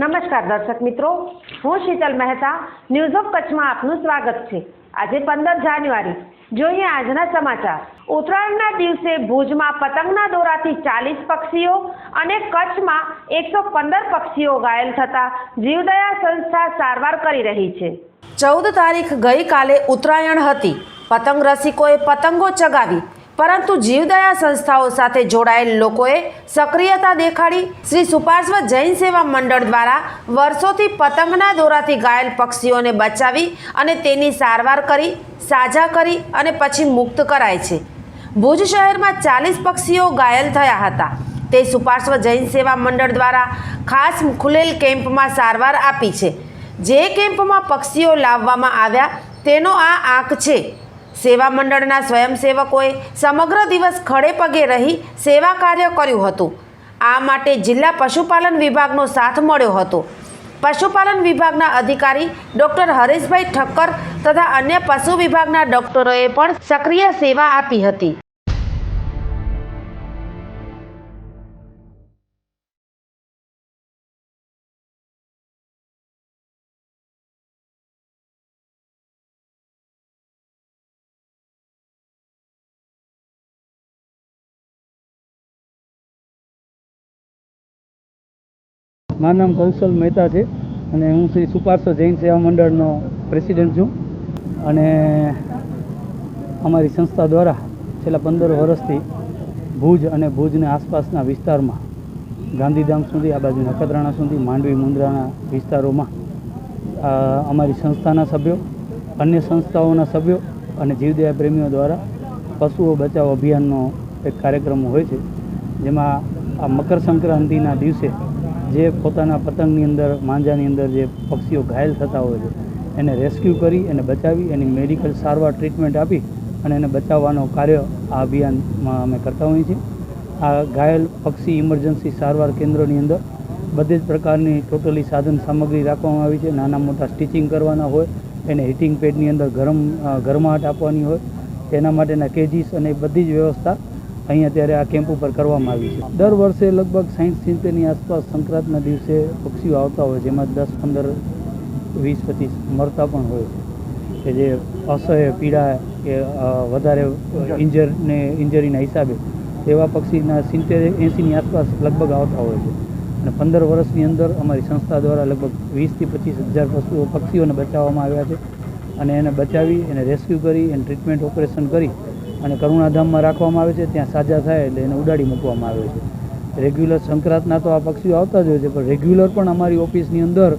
નમસ્કાર દર્શક મિત્રો, હું શીતલ મહેતા ન્યૂઝ ઓફ કચ્છમાં આપનું સ્વાગત છે। આજે 15 જાન્યુઆરી જોઈએ આજના સમાચાર। ઉત્તરાયણના દિવસે ભુજમાં પતંગના દોરાથી 40 પક્ષીઓ અને કચ્છમાં 115 પક્ષીઓ ઘાયલ થતા જીવદયા સંસ્થા સારવાર કરી રહી છે। 14 તારીખ ગઈકાલે ઉત્તરાયણ હતી। પતંગ રસિકોએ પતંગો ચગાવી, પરંતુ જીવદયા સંસ્થાઓ સાથે જોડાયેલ લોકોએ સક્રિયતા દેખાડી શ્રી સુપાર્શ્વ જૈન સેવા મંડળ દ્વારા વર્ષોથી પતંગના દોરાથી ઘાયલ પક્ષીઓને બચાવી અને તેની સારવાર કરી, સાજા કરી અને પછી મુક્ત કરાય છે। ભુજ શહેરમાં 40 પક્ષીઓ ઘાયલ થયા હતા। તે સુપાર્શ્વ જૈન સેવા મંડળ દ્વારા ખાસ ખુલેલ કેમ્પમાં સારવાર આપી છે। જે કેમ્પમાં પક્ષીઓ લાવવામાં આવ્યા તેનો આ આંક છે। સેવા મંડળના સ્વયંસેવકોએ સમગ્ર દિવસ ખડે પગે રહી સેવા કાર્ય કર્યું હતું। આ માટે જિલ્લા પશુપાલન વિભાગનો સાથ મળ્યો હતો। પશુપાલન વિભાગના અધિકારી ડૉક્ટર હરેશભાઈ ઠક્કર તથા અન્ય પશુ વિભાગના ડૉક્ટરોએ પણ સક્રિય સેવા આપી હતી। મારું નામ કૌશલ મહેતા છે અને હું શ્રી સુપાર્શ્વ જૈન સેવા મંડળનો પ્રેસિડેન્ટ છું અને અમારી સંસ્થા દ્વારા છેલ્લા 15 વર્ષથી ભુજ અને ભુજના આસપાસના વિસ્તારમાં ગાંધીધામ સુધી, આ બાજુ નખત્રાણા સુધી, માંડવી મુંદ્રાના વિસ્તારોમાં અમારી સંસ્થાના સભ્યો, અન્ય સંસ્થાઓના સભ્યો અને જીવદયા પ્રેમીઓ દ્વારા પશુઓ બચાવ અભિયાનનો એક કાર્યક્રમ હોય છે, જેમાં આ મકર સંક્રાંતિના દિવસે જે પોતાના પતંગની અંદર, માંજાની અંદર જે પક્ષીઓ ઘાયલ થતા હોય છે એને રેસ્ક્યુ કરી, એને બચાવી, એની મેડિકલ સારવાર, ટ્રીટમેન્ટ આપી અને એને બચાવવાનો કાર્ય આ અભિયાનમાં અમે કરતા હોઈએ છીએ। આ ઘાયલ પક્ષી ઇમરજન્સી સારવાર કેન્દ્રની અંદર બધી જ પ્રકારની ટોટલી સાધન સામગ્રી રાખવામાં આવી છે। નાના મોટા સ્ટિચિંગ કરવાના હોય, એને હીટિંગ પેડની અંદર ગરમાહટ આપવાની હોય, તેના માટેના કેજીસ અને બધી જ વ્યવસ્થા અહીંયા ત્યારે આ કેમ્પ ઉપર કરવામાં આવી છે। દર વર્ષે લગભગ 60-70ની આસપાસ સંક્રાંતના દિવસે પક્ષીઓ આવતા હોય, જેમાં 10, 15, 20, 25 મરતા પણ હોય છે કે જે અસહ્ય પીડા કે વધારે ઇન્જરીના હિસાબે તેવા પક્ષીના 70-80ની આસપાસ લગભગ આવતા હોય છે અને 15 વર્ષની અંદર અમારી સંસ્થા દ્વારા લગભગ 20-25 હજાર પક્ષીઓને બચાવવામાં આવ્યા છે અને એને બચાવી, એને રેસ્ક્યુ કરી, એને ટ્રીટમેન્ટ ઓપરેશન કરી અને કરુણાધામમાં રાખવામાં આવે છે। ત્યાં સાજા થાય એટલે એને ઉડાડી મૂકવામાં આવે છે। રેગ્યુલર સંક્રાંતના તો આ પક્ષીઓ આવતા જ હોય છે, પણ રેગ્યુલર પણ અમારી ઓફિસની અંદર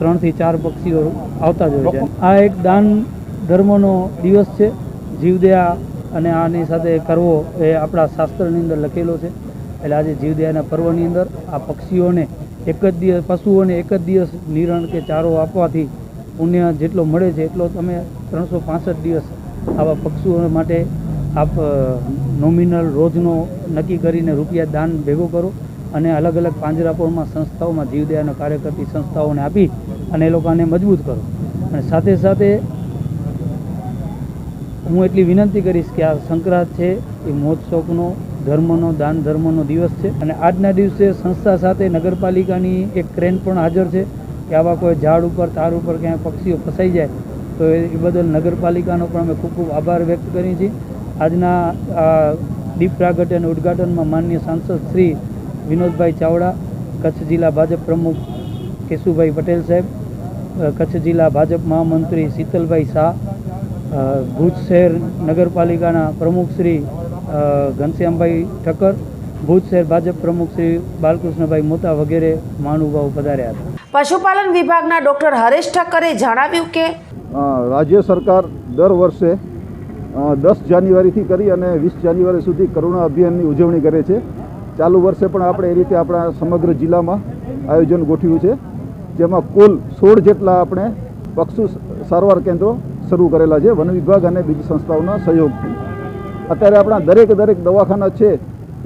3 થી 4 પક્ષીઓ આવતા જ હોય છે। આ એક દાન ધર્મનો દિવસ છે। જીવદયા અને આની સાથે કરવો એ આપણા શાસ્ત્રની અંદર લખેલો છે। એટલે આજે જીવદયાના પર્વની અંદર આ પક્ષીઓને એક જ દિવસ, પશુઓને એક જ દિવસ નિરણ કે ચારો આપવાથી પુણ્ય જેટલો મળે છે એટલો તમે 365 દિવસ આવા પક્ષીઓ માટે આપ નોમિનલ રોજનો નક્કી કરીને રૂપિયા દાન ભેગો કરો અને અલગ અલગ પાંજરાપોળમાં સંસ્થાઓમાં જીવદયાનો કાર્ય કરતી સંસ્થાઓને આપી અને એ લોકોને મજબૂત કરો। અને સાથે સાથે હું એટલી વિનંતી કરીશ કે આ સંક્રાંત છે એ મોજશોખનો, ધર્મનો, દાન ધર્મનો દિવસ છે અને આજના દિવસે સંસ્થા સાથે નગરપાલિકાની એક ક્રેન પણ હાજર છે કે આવા કોઈ ઝાડ ઉપર, તાર ઉપર ક્યાંય પક્ષીઓ ફસાઈ જાય તો એ બદલ નગરપાલિકાનો પણ અમે ખૂબ ખૂબ આભાર વ્યક્ત કરીએ છીએ। આજના દીપ પ્રાગટ્ય અને ઉદ્ઘાટનમાં માનનીય સાંસદ શ્રી વિનોદભાઈ ચાવડા, કચ્છ જિલ્લા ભાજપ પ્રમુખ કેશુભાઈ પટેલ સાહેબ, કચ્છ જિલ્લા ભાજપ મહામંત્રી શીતલભાઈ શાહ, ભુજ શહેર નગરપાલિકાના પ્રમુખ શ્રી ઘનશ્યામભાઈ ઠક્કર, ભુજ શહેર ભાજપ પ્રમુખ શ્રી બાલકૃષ્ણભાઈ મોતા વગેરે મહાનુભાવો પધાર્યા હતા। પશુપાલન વિભાગના ડૉક્ટર હરેશ ઠક્કરે જણાવ્યું કે રાજ્ય સરકાર દર વર્ષે 10 જાન્યુઆરીથી કરી અને 20 જાન્યુઆરી સુધી કરુણા અભિયાનની ઉજવણી કરે છે। ચાલુ વર્ષે પણ આપણે એ રીતે આપણા સમગ્ર જિલ્લામાં આયોજન ગોઠવ્યું છે, જેમાં કુલ 16 જેટલા આપણે પશુ સારવાર કેન્દ્રો શરૂ કરેલા છે વન વિભાગ અને બીજી સંસ્થાઓના સહયોગથી। અત્યારે આપણા દરેક દવાખાના છે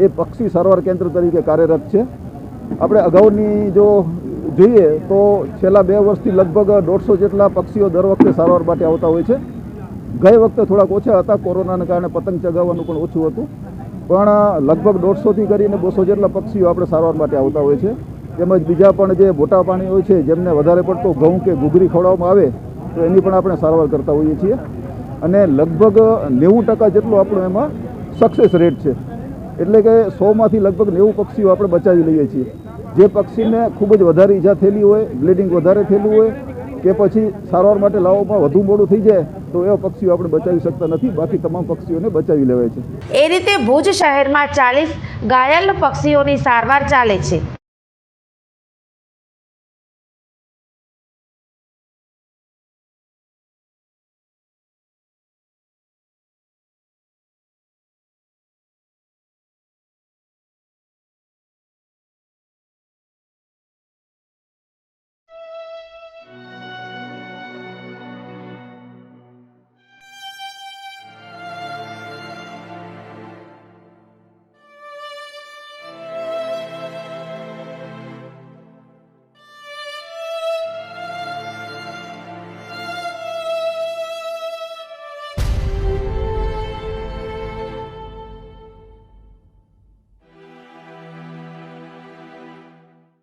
એ પક્ષી સારવાર કેન્દ્ર તરીકે કાર્યરત છે। આપણે અગાઉની જો જોઈએ તો છેલ્લા 2 વર્ષથી લગભગ 150 જેટલા પક્ષીઓ દર વખતે સારવાર માટે આવતા હોય છે। ગઈ વખતે થોડાક ઓછા હતા, કોરોનાને કારણે પતંગ ચગાવવાનું પણ ઓછું હતું, પણ લગભગ 150થી કરીને 200 જેટલા પક્ષીઓ આપણે સારવાર માટે આવતા હોય છે। તેમજ બીજા પણ જે મોટા પાણી હોય છે જેમને વધારે પડતો ઘઉં કે ઘૂઘરી ખવડાવવામાં આવે તો એની પણ આપણે સારવાર કરતા હોઈએ છીએ અને લગભગ 90% જેટલો આપણો એમાં સક્સેસ રેટ છે, એટલે કે 100માંથી લગભગ 90 પક્ષીઓ આપણે બચાવી લઈએ છીએ. જે પક્ષીને ખૂબ જ વધારે ઈજા થયેલી હોય, બ્લીડિંગ વધારે થયેલું હોય કે પછી સારવાર માટે લાવવામાં વધુ મોડું થઈ જાય તો એવા પક્ષીઓ આપણે બચાવી શકતા નથી. બાકી તમામ પક્ષીઓને બચાવી લેવાય છે. એ રીતે ભુજ શહેરમાં 40 ઘાયલ પક્ષીઓની સારવાર ચાલે છે.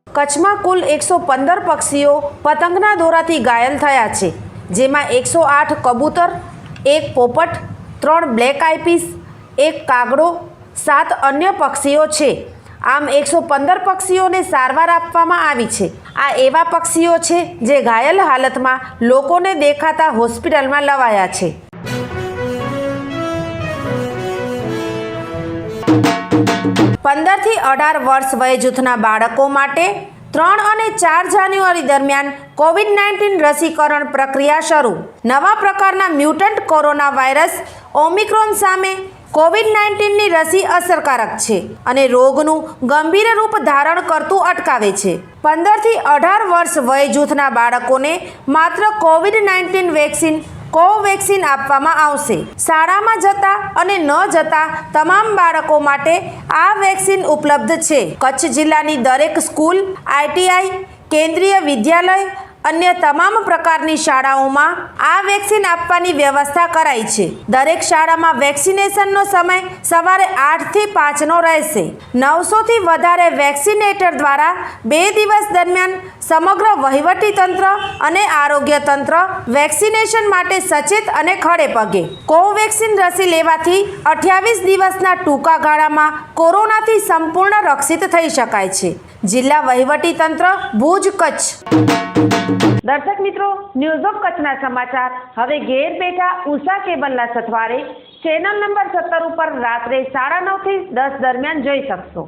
કચ્છમાં કુલ 115 પક્ષીઓ પતંગના દોરાથી ઘાયલ થયા છે, જેમાં 108 કબૂતર, 1 પોપટ, 3 બ્લેક આઈ પીસ, 1 કાગડો, 7 અન્ય પક્ષીઓ છે. આમ 115 પક્ષીઓને સારવાર આપવામાં આવી છે. આ એવા પક્ષીઓ છે જે ઘાયલ હાલતમાં લોકોને દેખાતા હોસ્પિટલમાં લવાયા છે. થી 18 વર્ષ વય જૂથના બાળકો માટે 3 અને 4 જાન્યુઆરી દરમિયાન કોવિડ-19 રસીકરણ પ્રક્રિયા શરૂ. નવા પ્રકારના મ્યુટન્ટ કોરોના વાયરસ ઓમિક્રોન સામે કોવિડ-19ની રસી અસરકારક છે અને રોગનું ગંભીર રૂપ ધારણ કરતું અટકાવે છે. 15 થી 18 વર્ષ વય જૂથના બાળકોને માત્ર કોવિડ-19 વેક્સિન કોવેક્સિન આપવામાં આવશે. શાળામાં જતા અને ન જતા તમામ બાળકો માટે આ વેક્સિન ઉપલબ્ધ છે. કચ્છ જિલ્લાની દરેક સ્કૂલ, ITI, કેન્દ્રીય વિદ્યાલય, અન્ય તમામ પ્રકારની શાળાઓમાં આ વેક્સિન આપવાની વ્યવસ્થા કરાઈ છે. દરેક શાળામાં વેક્સિનેશનનો સમય સવારે 8 થી 5નો રહેશે. 900થી વધારે વેક્સિનેટર દ્વારા 2 દિવસ દરમિયાન સમગ્ર વહીવટી તંત્ર અને આરોગ્ય તંત્ર વેક્સિનેશન માટે સચેત અને ખડે પગે. કોવેક્સિન રસી લેવાથી 28 દિવસના ટૂંકા ગાળામાં કોરોનાથી સંપૂર્ણ રક્ષિત થઈ શકાય છે. જિલ્લા વહીવટી તંત્ર, ભુજ, કચ્છ. દર્શક મિત્રો, ન્યૂઝ ઓફ કચ્છના સમાચાર હવે ઘેર બેઠા ઉષા કેબલના સથવારે ચેનલ નંબર 17 ઉપર રાત્રે 9:30 થી 10 દરમિયાન જોઈ શકશો.